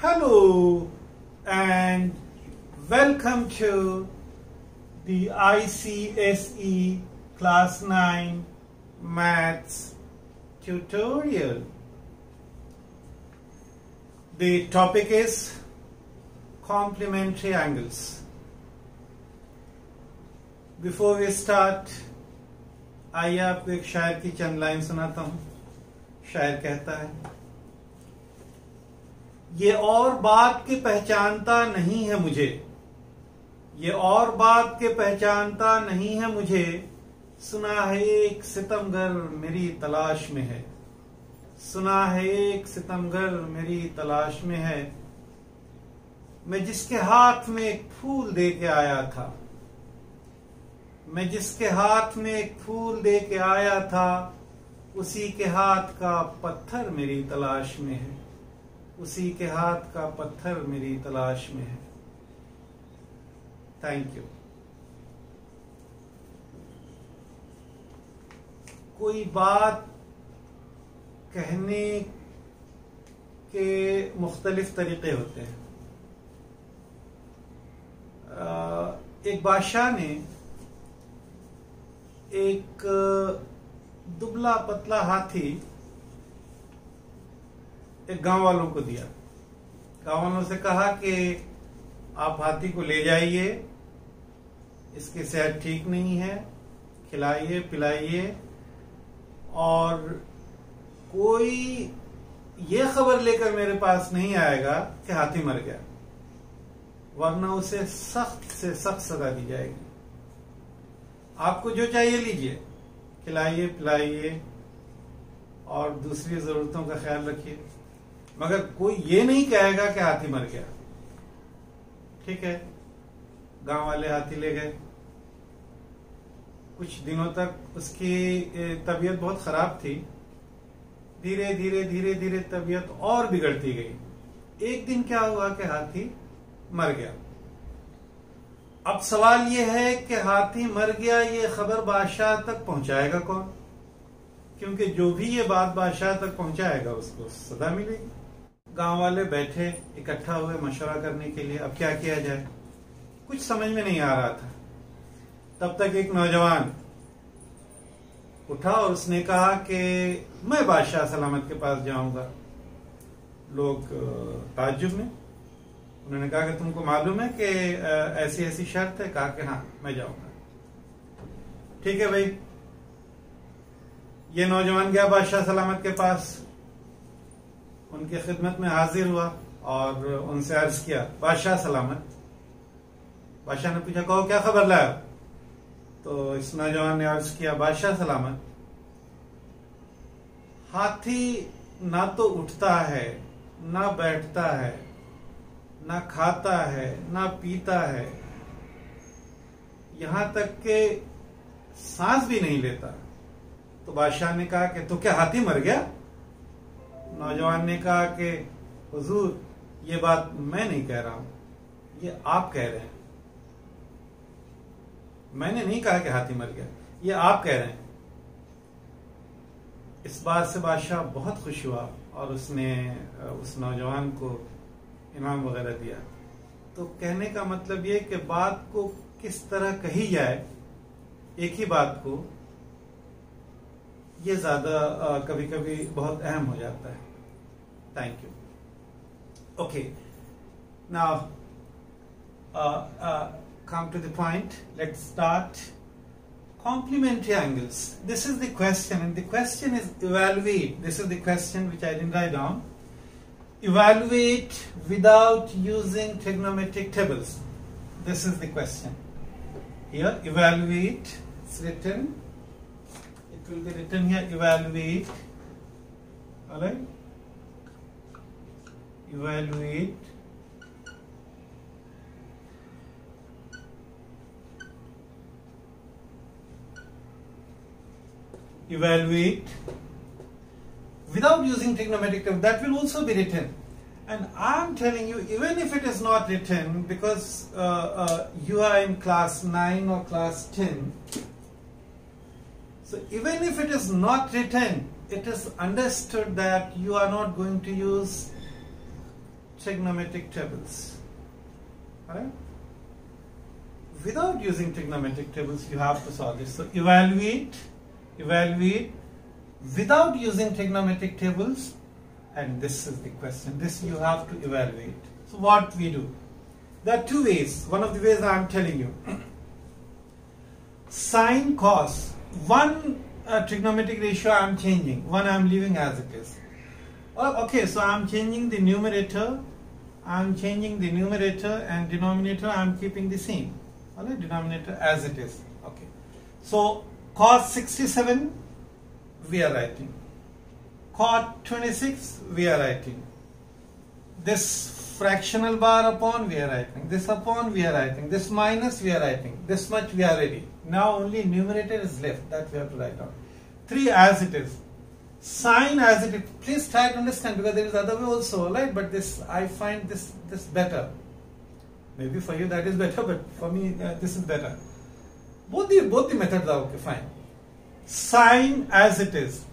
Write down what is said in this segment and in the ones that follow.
Hello and welcome to the ICSE Class 9 Maths tutorial. The topic is complementary angles. Before we start, आइए आपको एक शायर की चंद line सुनाता हूं। शायर कहता है, ये और बात के पहचानता नहीं है मुझे, ये और बात के पहचानता नहीं है मुझे, सुना है एक सितमगर मेरी तलाश में है, सुना है एक सितमगर मेरी तलाश में है। मैं जिसके हाथ में एक फूल दे के आया था, मैं जिसके हाथ में एक फूल दे के आया था, उसी के हाथ का पत्थर मेरी तलाश में है, उसी के हाथ का पत्थर मेरी तलाश में है। Thank you. कोई बात कहने के मुख्तलिफ तरीके होते हैं। एक बादशाह ने एक दुबला पतला हाथी एक गांव वालों को दिया। गांव वालों से कहा कि आप हाथी को ले जाइए, इसकी सेहत ठीक नहीं है, खिलाइए पिलाइए, और कोई ये खबर लेकर मेरे पास नहीं आएगा कि हाथी मर गया, वरना उसे सख्त से सख्त सजा दी जाएगी। आपको जो चाहिए लीजिए, खिलाइए पिलाइए और दूसरी जरूरतों का ख्याल रखिए, मगर कोई ये नहीं कहेगा कि हाथी मर गया। ठीक है, गांव वाले हाथी ले गए। कुछ दिनों तक उसकी तबीयत बहुत खराब थी। धीरे धीरे धीरे धीरे तबीयत और बिगड़ती गई। एक दिन क्या हुआ कि हाथी मर गया। अब सवाल यह है कि हाथी मर गया, ये खबर बादशाह तक पहुंचाएगा कौन? क्योंकि जो भी ये बात बादशाह तक पहुंचाएगा उसको सजा मिलेगी। गांव वाले बैठे इकट्ठा हुए मशवरा करने के लिए, अब क्या किया जाए। कुछ समझ में नहीं आ रहा था। तब तक एक नौजवान उठा और उसने कहा कि मैं बादशाह सलामत के पास जाऊंगा। लोग ताज्जुब में, उन्होंने कहा कि तुमको मालूम है कि ऐसी ऐसी शर्त है? कहा कि हाँ मैं जाऊंगा। ठीक है भाई। ये नौजवान गया बादशाह सलामत के पास, उनकी खिदमत में हाजिर हुआ और उनसे अर्ज किया, बादशाह सलामत। बादशाह ने पूछा, कहो क्या खबर लाया? तो इस नौजवान ने अर्ज किया, बादशाह सलामत, हाथी ना तो उठता है, ना बैठता है, ना खाता है, ना पीता है, यहां तक के सांस भी नहीं लेता। तो बादशाह ने कहा कि तो क्या हाथी मर गया? नौजवान ने कहा कि हुजूर, ये बात मैं नहीं कह रहा हूं, ये आप कह रहे हैं। मैंने नहीं कहा कि हाथी मर गया, ये आप कह रहे हैं। इस बात से बादशाह बहुत खुश हुआ और उसने उस नौजवान को इनाम वगैरह दिया। तो कहने का मतलब ये कि बात को किस तरह कही जाए, एक ही बात को, ये ज्यादा कभी कभी बहुत अहम हो जाता है। Thank you. Okay, now come to the point. Let's start. Complementary angles. This is the question, and the question is evaluate. This is the question which I didn't write down. Evaluate without using trigonometric tables. This is the question. Here, evaluate. It's written. It will be written here. Evaluate. All right. Evaluate. Evaluate without using trigonometric table. That will also be written, and I'm telling you, even if it is not written, because you are in class 9 or class 10, so even if it is not written, it is understood that you are not going to use trigonometric tables. Alright? Without using trigonometric tables, you have to solve this. So evaluate without using trigonometric tables, and this is the question. This you have to evaluate. So what we do? There are two ways. One of the ways I am telling you. Sine, cos. One trigonometric ratio I am changing. One I am leaving as it is. Okay, so I am changing the numerator. I am changing the numerator, and denominator I am keeping the same. Alright, denominator as it is. Okay. So cos 67 we are writing. Cot 26 we are writing. This fractional bar upon we are writing. This upon we are writing. This minus we are writing. This much we are ready. Now only numerator is left that we have to write down. 3 as it is. Sine as it is. Please try to understand, because there is other way also, right? But this, I find this better. Maybe for you that is better, but for me this is better. Both the methods are okay, fine. Sine as it is.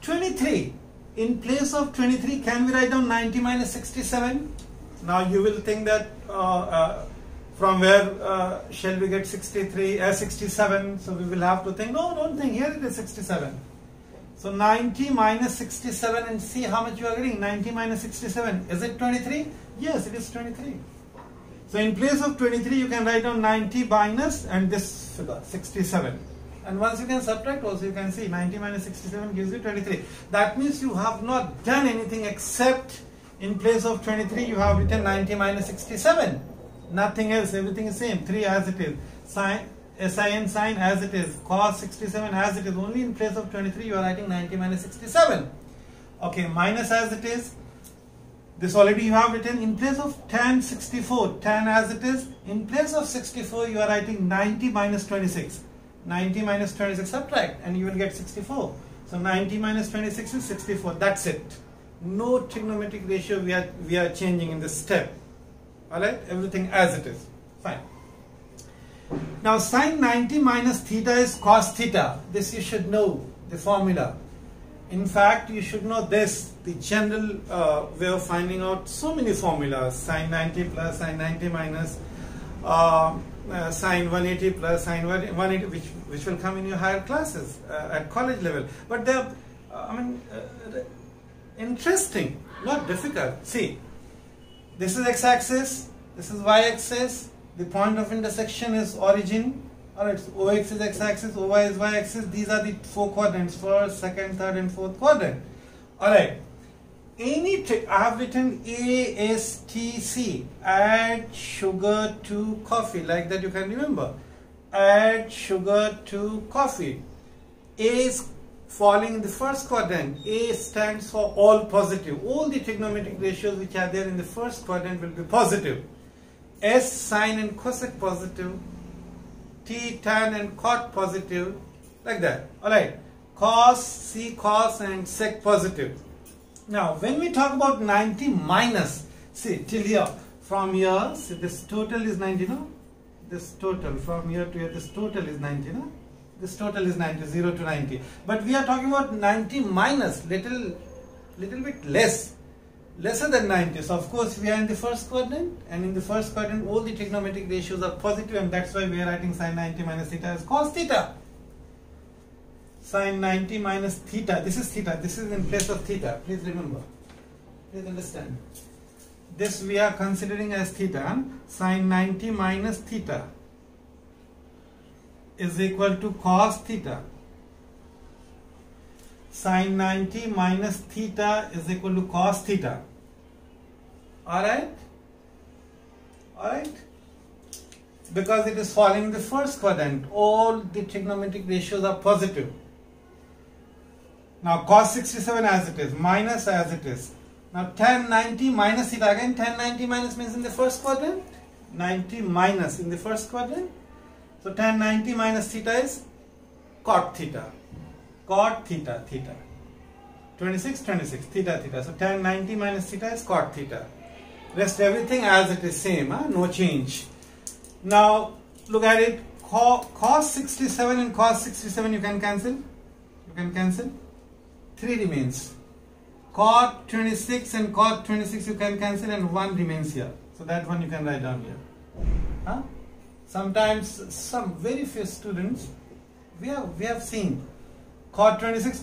23. In place of 23, can we write down 90 minus 67? Now you will think that from where shall we get 67? So we will have to think, no, don't think, here it is 67. So 90 minus 67, and see how much you are getting. 90 minus 67. Is it 23? Yes, it is 23. So in place of 23, you can write down 90 minus and this figure, 67. And once you can subtract also, you can see 90 minus 67 gives you 23. That means you have not done anything except in place of 23, you have written 90 minus 67. Nothing else, everything is same. 3 as it is. Sin as it is. Cos 67 as it is. Only in place of 23, you are writing 90 minus 67. Okay, minus as it is. This already you have written. In place of tan 64, tan as it is. In place of 64, you are writing 90 minus 26. 90 minus 26, subtract, and you will get 64. So 90 minus 26 is 64. That's it. No trigonometric ratio we are changing in this step. Alright, everything as it is. Fine. Now sin 90 minus theta is cos theta. This you should know, the formula. In fact, you should know this, the general way of finding out so many formulas. Sin 90 plus, sin 90 minus, sin 180 plus, sin 180, which will come in your higher classes at college level. But they are, interesting, not difficult. See, this is x-axis, this is y-axis, the point of intersection is origin. Alright, so OX is x-axis, OY is y-axis. These are the 4 quadrants, first, second, third and fourth quadrant. Alright, any trick, I have written ASTC, add sugar to coffee, like that you can remember. Add sugar to coffee. A is falling in the first quadrant. A stands for all positive. All the trigonometric ratios which are there in the first quadrant will be positive. S sine and cosec positive. T tan and cot positive, like that. Alright, cos, C cos and sec positive. Now when we talk about 90 minus, see till here, from here, see this total is 90, no? This total from here to here, this total is 90, no? This total is 90, 0 to 90. But we are talking about 90 minus, little bit lesser than 90. So of course we are in the first quadrant, and in the first quadrant all the trigonometric ratios are positive, and that's why we are writing sin 90 minus theta as cos theta. Sin 90 minus theta, this is theta, this is in place of theta. Please remember, please understand. This we are considering as theta. Sin 90 minus theta is equal to cos theta. Sin 90 minus theta is equal to cos theta. Alright? Alright? Because it is falling in the first quadrant, all the trigonometric ratios are positive. Now cos 67 as it is, minus as it is. Now tan 90 minus theta, again tan 90 minus means in the first quadrant, 90 minus in the first quadrant. So tan 90 minus theta is cot theta. Cot theta, theta. 26, 26, theta, theta. So tan 90 minus theta is cot theta. Rest everything as it is same, no change. Now look at it, cos 67 and cos 67 you can cancel. You can cancel. 3 remains. cot 26 and cot 26 you can cancel and 1 remains here. So that one you can write down here. Huh? Sometimes some very few students, we have seen cot 26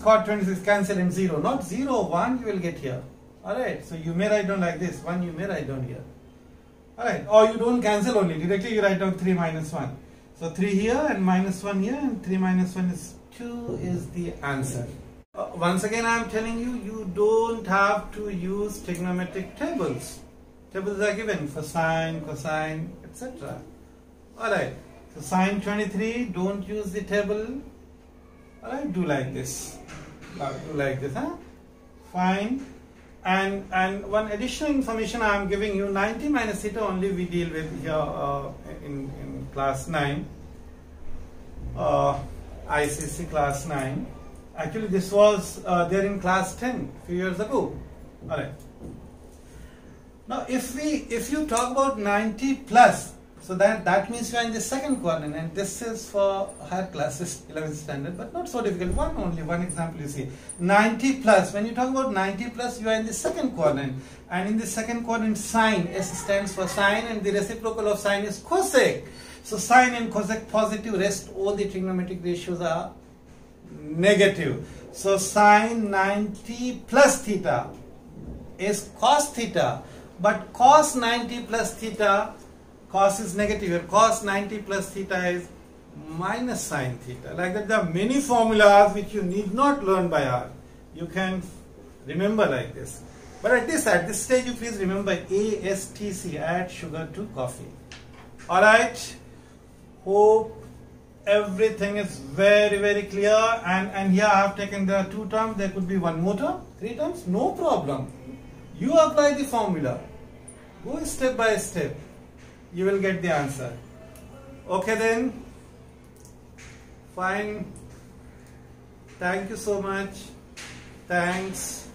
cancel and 0. Not 0, 1 you will get here. Alright, so you may write down like this, 1 you may write down here. Alright, or you don't cancel only, directly you write down 3 minus 1. So 3 here and minus 1 here, and 3 minus 1 is 2 is the answer. Once again I am telling you, you don't have to use trigonometric tables. Tables are given for sine, cosine, etc. Alright, so sine 23, don't use the table. Alright, do like this. Do like this, huh? Fine. And one additional information I am giving you, 90 minus theta only we deal with here in class 9, ICSE class 9. Actually this was there in class 10 few years ago. Alright. Now if you talk about 90 plus, so that means you are in the second quadrant, and this is for higher classes, 11th standard, but not so difficult. One example you see. 90 plus, when you talk about 90 plus, you are in the second quadrant, and in the second quadrant sine, S stands for sine, and the reciprocal of sine is cosec. So sine and cosec positive, rest all the trigonometric ratios are negative. So sine 90 plus theta is cos theta, but cos 90 plus theta, cos is negative here, cos 90 plus theta is minus sine theta. Like that, there are many formulas which you need not learn by heart. You can remember like this. But at this stage, you please remember ASTC, add sugar to coffee. Alright, hope everything is very, very clear. And here I have taken the 2 terms, there could be 1 more term, 3 terms, no problem. You apply the formula, go step by step. You will get the answer. Okay then, fine. Thank you so much. Thanks.